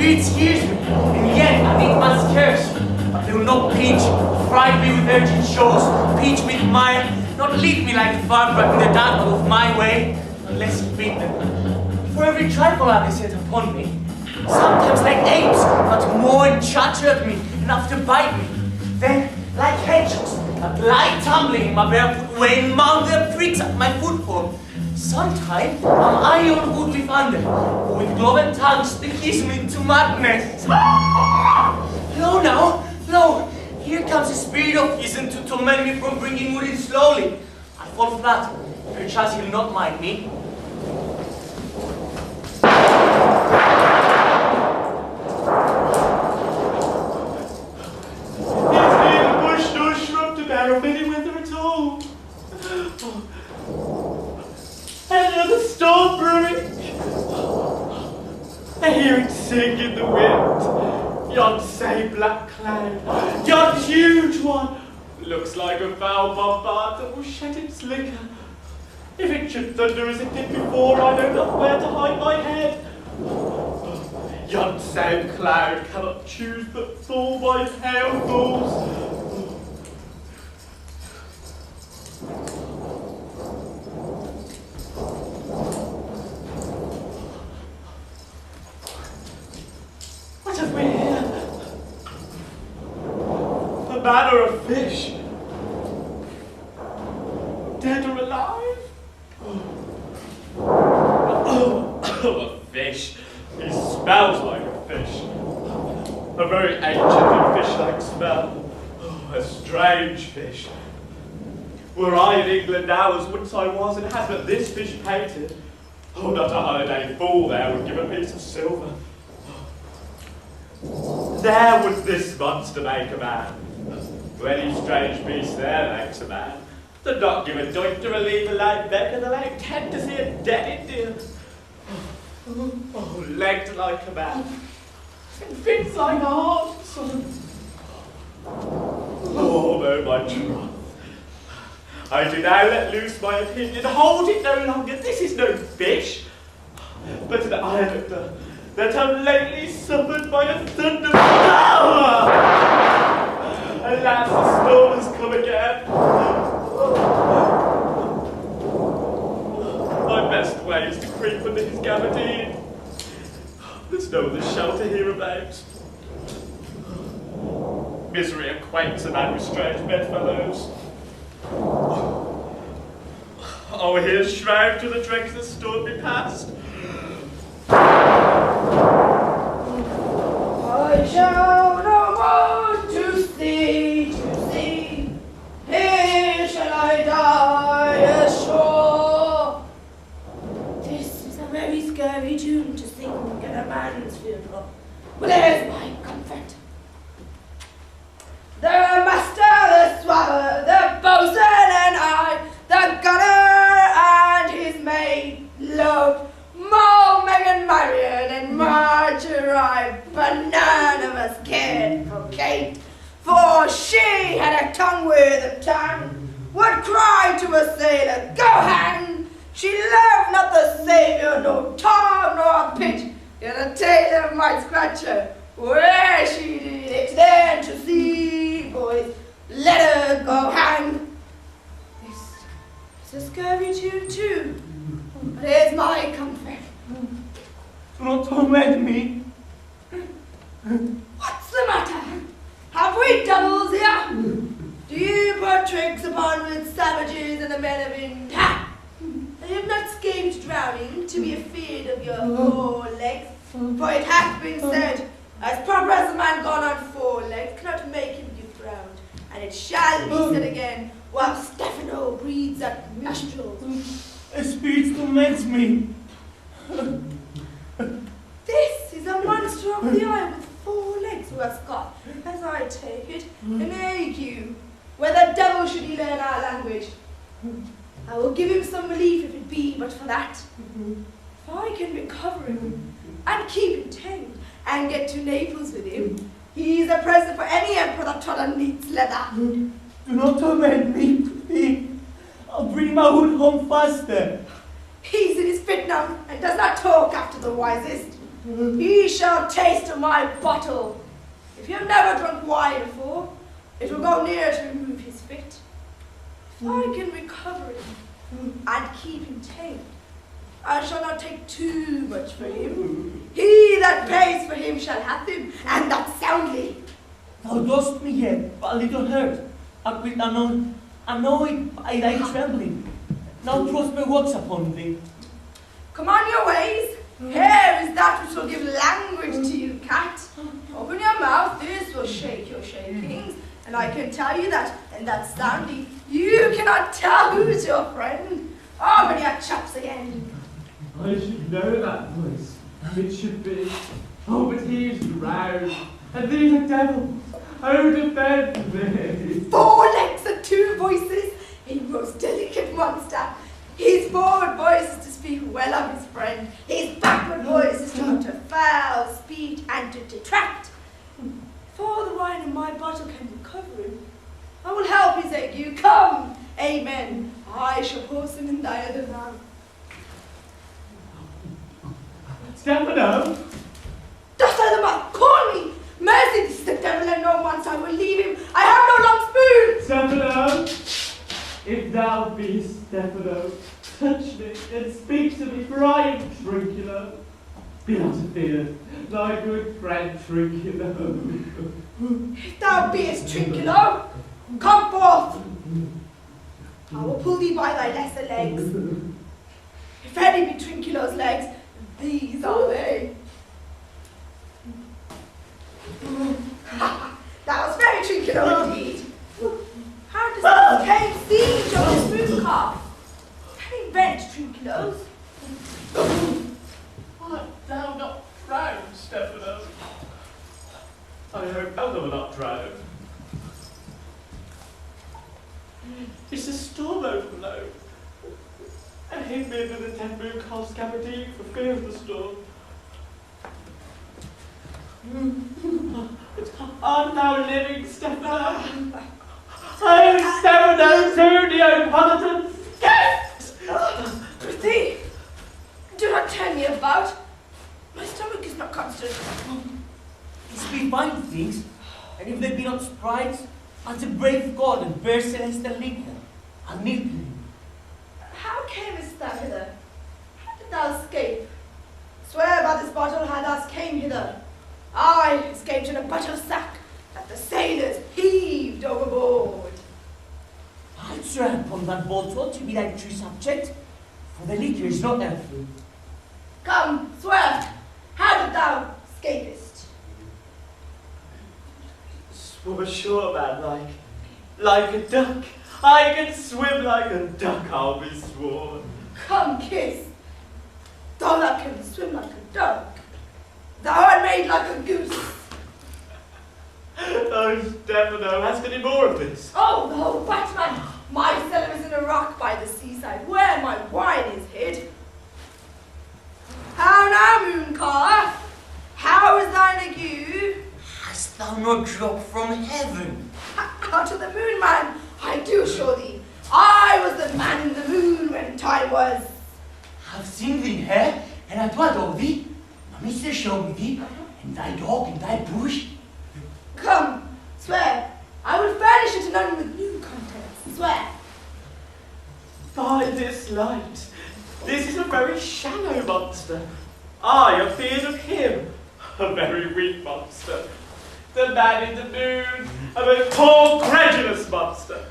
spirit scares me, and yet I need my scarce. But they will not pinch, fry me with virgin shows, pinch me with mire, not lead me like a far but in the dark of my way, unless you beat them. For every trifle they set upon me, sometimes like apes, but more and chatter at me, enough to bite me. Then, like hedgehogs, that lie tumbling in my barefoot way and mount their pricks at my footfall. Sometimes am I on wood with under, or with glove and tongues they kiss me into madness. Lo now, lo, here comes the spirit of Isen to torment me from bringing wood in slowly. I fall flat, perchance he'll not mind me. Of any weather at all. And another storm brewing. I hear it sing in the wind. Yon say black cloud, yon huge one, looks like a foul bombard that will shed its liquor. If it should thunder as it did before, I know not where to hide my head. Yon same cloud cannot choose but fall by pale fools. What have we here? A man or a fish? Dead or alive? Oh, a fish. He smells like a fish. A very ancient and fish-like smell. Oh, a strange fish. Were I in England now as once I was, and had but this fish painted, oh, not a holiday fool there would give a piece of silver. There would this monster make a man. To any strange beast there makes a man. To not give a doit to relieve a light beck, and the like tend to see a dead Indian. Oh, legged like a man, and fins like a horse. Oh, no, my troth. I do now let loose my opinion. Hold it no longer. This is no fish, but an islander that have lately suffered by a thunder. Alas, the storm has come again. My best way is to creep under his gabardine. There's no other shelter hereabouts. Misery acquaints a man with strange bedfellows. Oh, here's shroud to the dregs that storm be past. I shall no more to see, here shall I die ashore. This is a very scary tune to sing at a man's funeral. Well, there's my comfort. The master, the swabber, the boatswain and I, the gunner and his maid, loved more Meg Marion and Marjorie, but none of us cared for Kate, for she had a tongue with a tongue, would cry to a sailor, go hang! She loved not the Saviour, nor Tom, nor Pitt, yet a tailor might scratch her, where she did it then to see, boys, let her go hang. This is a scurvy tune too, but here's my comfort. Do not torment me. What's the matter? Have we doubles here? Do you put tricks upon with savages and the men of Ind? Ha! I have not escaped drowning to be afeard of your 4 legs, for it hath been said, as proper as a man gone on 4 legs cannot make him be drowned, and it shall be said again, while Stefano breathes at nostrils. A spirit torments me. This is a monster of the eye with 4 legs who has got, as I take it, an ague, where the devil should he learn our language. I will give him some relief if it be but for that. If I can recover him, and keep him tamed, and get to Naples with him, he's a present for any emperor that trod on neat's leather. Do not torment me, please. I'll bring my hood home faster. He's in his fit now, and does not talk after the wisest. he shall taste of my bottle. If you have never drunk wine before, it will go near to remove his fit. If I can recover him and keep him tamed, I shall not take too much for him. He that pays for him shall have him, and that soundly. Thou dost me yet, but a little hurt. Annoyed by thy trembling. Now prosper works upon thee. Come on your ways. Here is that which will give language to you, cat. Open your mouth, this will shake your shakings. And I can tell you that, and that's soundly, you cannot tell who's your friend. Oh, but you're chaps again. I should know that voice. It should be. Oh, but he is drowned. And these are devils. Oh, defend me. 4 legs and 2 voices. A most delicate monster. His forward voice is to speak well of his friend. His backward voice is to utter foul speech and to detract. If all the wine in my bottle can recover him, I will help his ague. Come, amen. I shall force him in thy other mouth. Stefano! Dost thou the mouth call me? Mercy, this is the devil and no monster. I will leave him. I have no long spoon. Stefano! If thou beest Stefano, touch me and speak to me, for I am Trinculo. Be not afeard, thy good friend Trinculo. If thou beest Trinculo, come forth. I will pull thee by thy lesser legs. If any be Trinculo's legs, these are they. That was very Trinculo indeed. How does this cave siege of this moon calf? Can he vent Trinculos? Art thou not proud, Stefano? I hope thou art not proud. Is the storm overlow? And hid me under the 10 moon calf's gabardine for fear of the storm. Art thou living, Stefano? Oh, Stefano, to Neapolitan! Yes! Prithee, do not turn me about. My stomach is not constant. These be fine things, and if they be not sprites, as a brave god and bear celestial liquor, I'll kneel to him. How camest thou hither? How did thou escape? Swear by this bottle how thou came hither. I escaped in a butt of sack that the sailors heaved overboard. I'll swear upon that bottle to be thy true subject, for the liquor is not their food. Come, swear, how did thou escapest? Swim ashore, man, like a duck. I can swim like a duck, I'll be sworn. Come, kiss. Though thou canst swim like a duck, thou art made like a goose. Oh, Stefano, hast any more of this? Oh, no, Batman, my cellar is in a rock by the seaside, where my wine is hid. How now, mooncaller? How is thine ague? Hast thou not dropped from heaven? Out of the moon, man, I do show thee. I was the man in the moon when time was. I've seen thee here, and I dwelt of thee. My mister showed me thee, and thy dog in thy bush. Come, swear. I will furnish it anon with new contents. Swear. By this light, this is a very shallow monster. I appeared of him, a very weak monster. The man in the moon, a most poor, credulous monster.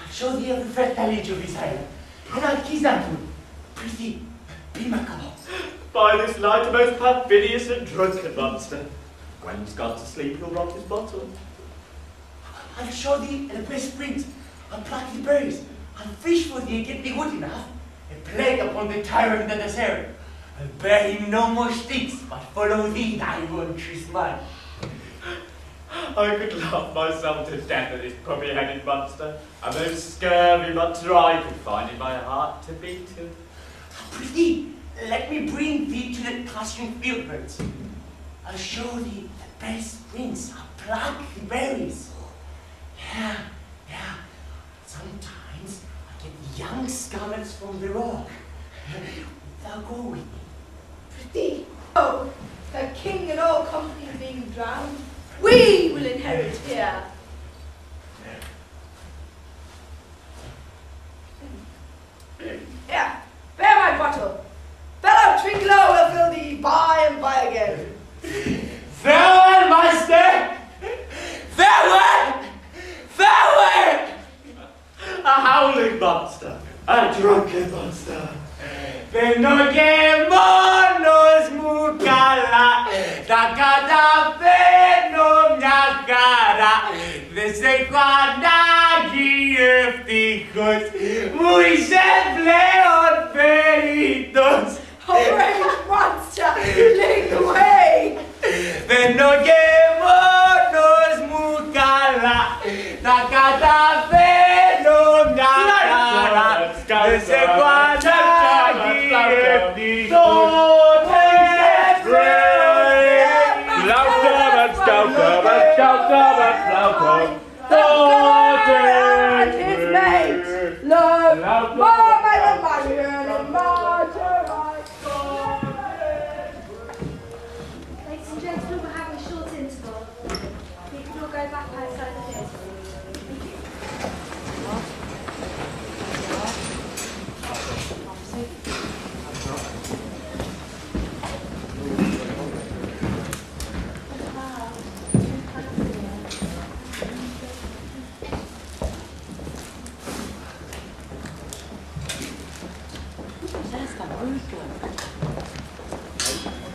I'll show thee of the fertility of this island, and I'll kiss that food. Prithee, be my color. By this light, a most perfidious and drunken monster. When he's gone to sleep, he'll rob his bottle. I'll show thee the best springs, I'll pluck the berries, I'll fish for thee and get thee wood enough, a plague upon the tyrant that is here. I'll bear him no more sticks, but follow thee, thy wondrous man. I could laugh myself to death at this puppy-headed monster, and those scurvy monster I could find in my heart to beat him. Prithee, let me bring thee to the classroom field birds. I'll show thee the best springs, I'll pluck the berries. Yeah. Sometimes I get young scarlets from the rock. Thou go with me. Prithee, Oh, the king and all company being drowned, we will inherit here. Here, bear my bottle. Fellow Twinkler will fill thee by and by again. Farewell, master! Farewell! Farewell! A howling monster, a drunken monster. Penoge monos mukala, takata peno nyakara, desequanagi efticos, muy simpleon peritos. Outraged monster, lead the way. Penoge monos mukala, takata peno nyakara, desequanagi and his mate, love, more than Marion and Marjorie. Ladies and gentlemen, we're having a short interval. You can all go back outside the theatre. Thank you.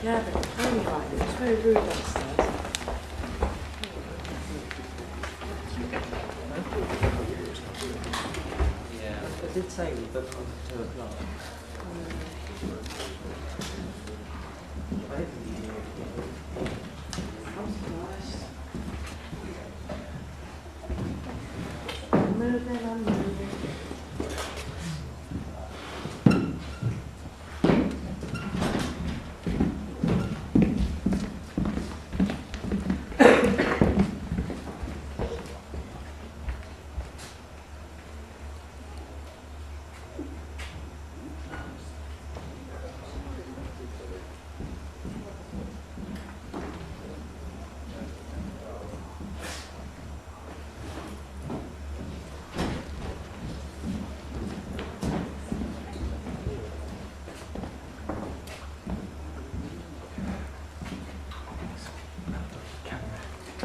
Yeah, but it's very right. It was very rude upstairs. Yeah, I did say we booked on for 2 o'clock. I'm surprised. I'm moving.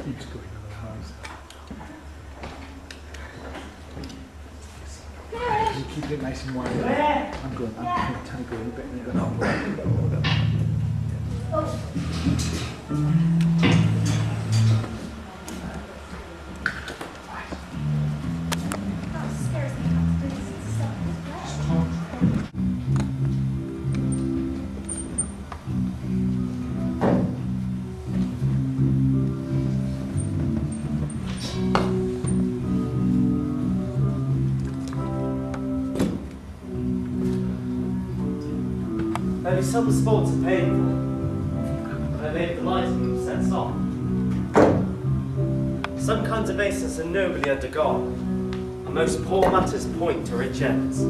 Keeps going over the house. You keep it nice and wide. I'm going. I'm trying to go a bit and then go. That scares me not to do this stuff. Maybe some sports are painful, but maybe the lighting sets off. Some kinds of baseness are nobly undergone, and most poor matters point to rich ends.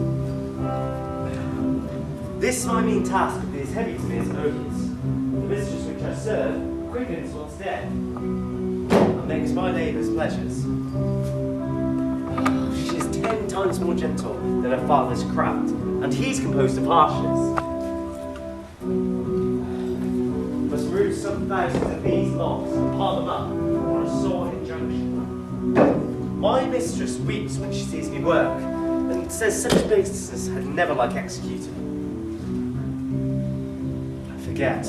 This my mean task would be as heavy to me as odious. The mistress which I serve quickens one's death, and makes my neighbours pleasures. She is 10 times more gentle than her father's craft, and he's composed of harshness. Must root some thousands of these logs and pile them up on a sore injunction. My mistress weeps when she sees me work, and says such baseness had never like executed. I forget.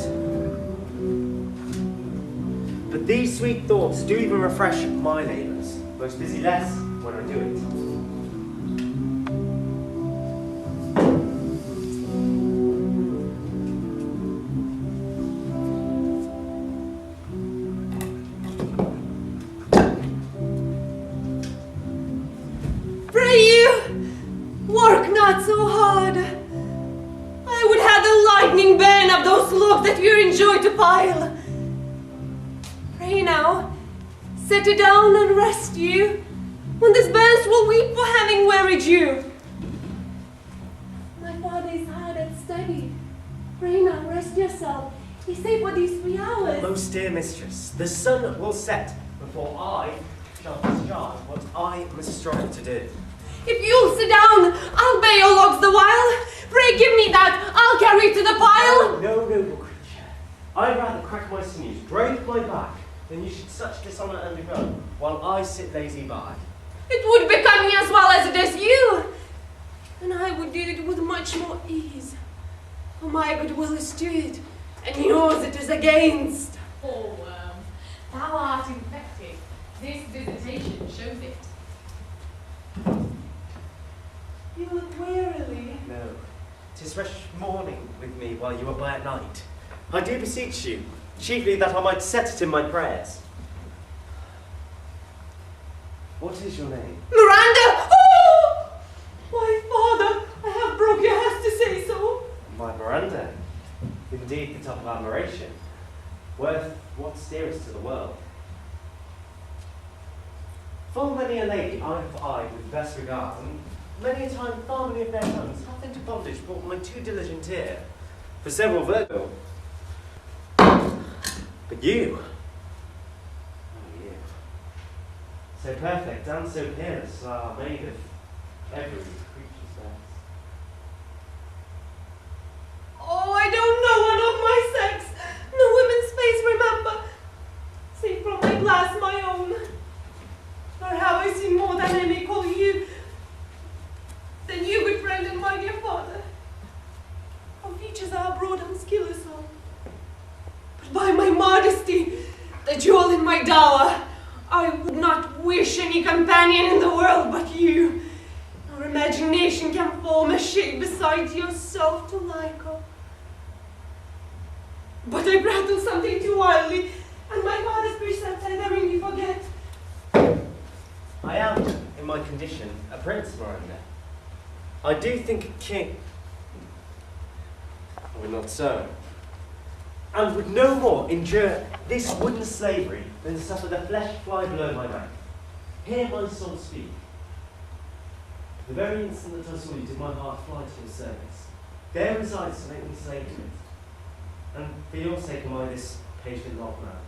But these sweet thoughts do even refresh my labours, most busy less when I do it. So hard. I would have the lightning burn of those logs that you enjoy to pile. Pray now, set it down and rest you. When this burns will weep for having worried you. My father is hard and steady. Pray now, rest yourself. We say for these 3 hours. Most dear mistress, the sun will set before I shall discharge what I must strive to do. If you'll sit down, I'll bear your logs the while. Pray give me that, I'll carry it to the pile. No, noble creature. I'd rather crack my sinews, break my back, than you should such dishonour undergo, while I sit lazy by. It would become me as well as it is you, and I would do it with much more ease. For my good will is to it, and yours it is against. Poor worm, thou art infected. This visitation shows it. You look wearily. No, 'tis fresh morning with me while you are by at night. I do beseech you, chiefly that I might set it in my prayers. What is your name? Miranda! Oh! My father, I have broke your heart to say so. My Miranda. Indeed, the top of admiration. Worth what's dearest to the world. Full many a lady I have eyed with best regard, and many a time far many of their sons hath into bondage brought my too diligent ear, for several virtual. But you, oh you, so perfect and so peerless are made of every creature's best. Oh, I don't know one of my sex. No woman's face remember, save from my glass my own. Nor have I seen more than I may call you, than you, good friend and my dear father. Our features are broad and skilless all. But by my modesty, the jewel in my dower, I would not wish any companion in the world but you. Nor imagination can form a shape beside yourself to like her. But I prattle something too wildly, and my father's precepts I therein forget. I am, in my condition, a prince, Miranda. I do think a king, or not so, and would no more endure this wooden slavery than suffer the flesh fly below my back. Hear my soul speak. The very instant that I saw you did my heart fly to your service. There resides to make me slave to it, and for your sake am I this patient old man.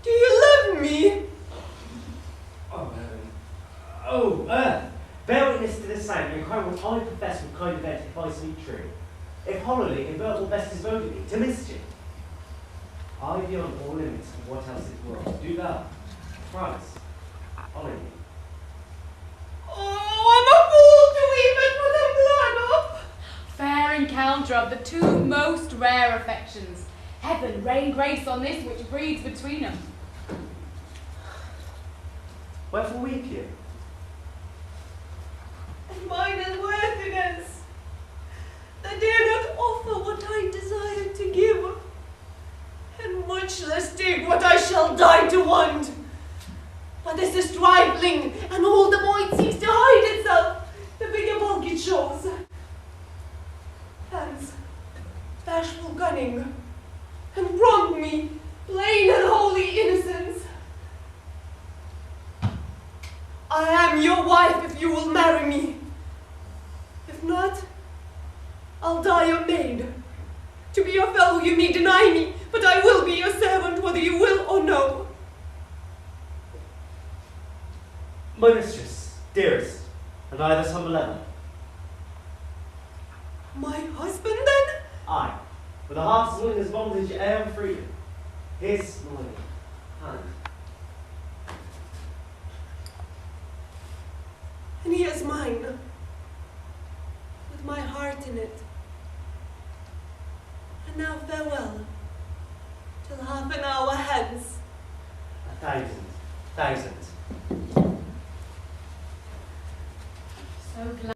Do you love me? Oh, heaven. Oh, earth! Bear witness to this sound, and cry what I profess with kind event if I speak true. If hollowly in verbal best is voted me, to mischief. I beyond all limits of what else is world. Do thou, Christ, honour me. Oh, I'm a fool to even put a blood up. Fair encounter of the two most rare affections. Heaven rain grace on this which breeds between them. Wherefore weep you? And mine is worthiness, that dare not offer what I desire to give, and much less take what I shall die to want. But this is trifling, and all the more it seeks to hide itself, the bigger bulk it shows. Hence, bashful cunning, and prompt me, plain and holy innocence. I am your wife if you will marry me. If not, I'll die your maid. To be your fellow you may deny me, but I will be your servant whether you will or no. My mistress, dearest, and I this humble ever. My husband then? I, with a heart as willing as bondage, air and freedom. Here's my hand. And here's mine, with my heart in it. And now farewell, till half an hour hence. 1,000. So glad.